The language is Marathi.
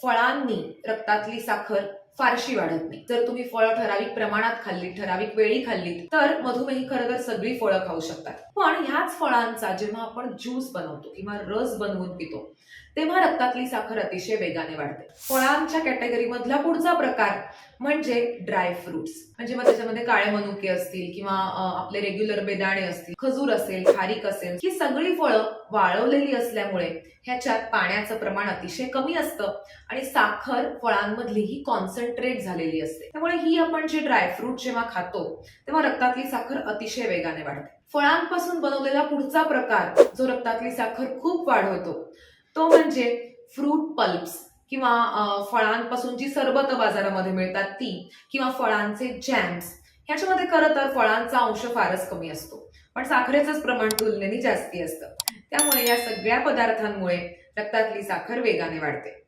फळांनी रक्तातली साखर फारशी वाढत नाही. जर तुम्ही फळं ठराविक प्रमाणात खाल्लीत, ठराविक वेळी खाल्लीत, तर मधुमेही खरं तर सगळी फळं खाऊ शकतात. पण ह्याच फळांचा जेव्हा आपण ज्यूस बनवतो किंवा रस बनवून पितो, तेव्हा रक्तातली साखर अतिशय वेगाने वाढते. फळांच्या कॅटेगरीमधला पुढचा प्रकार म्हणजे ड्राय फ्रुट्स. म्हणजे मग त्याच्यामध्ये काळे मनुके असतील किंवा आपले रेग्युलर बेदाणे असतील, खजूर असेल, खारीक असेल, ही सगळी फळं वाळवलेली असल्यामुळे ह्याच्यात पाण्याचं प्रमाण अतिशय कमी असतं आणि साखर फळांमधलीही कॉन्सन्ट्रेट झालेली असते. त्यामुळे ही आपण जे ड्रायफ्रूट जेव्हा खातो तेव्हा रक्तातली साखर अतिशय वेगाने वाढते. फळांपासून बनवलेला पुढचा प्रकार जो रक्तातली साखर खूप वाढवतो तो म्हणजे फ्रूट पल्प्स किंवा फळांपासून जी सरबत बाजारामध्ये मिळतात ती, किंवा फळांचे जॅम्स. ह्याच्यामध्ये खरं तर फळांचा अंश फारच कमी असतो, पण साखरेचंच प्रमाण तुलनेने जास्ती असतं. त्यामुळे या सगळ्या पदार्थांमुळे रक्तातली साखर वेगाने वाढते.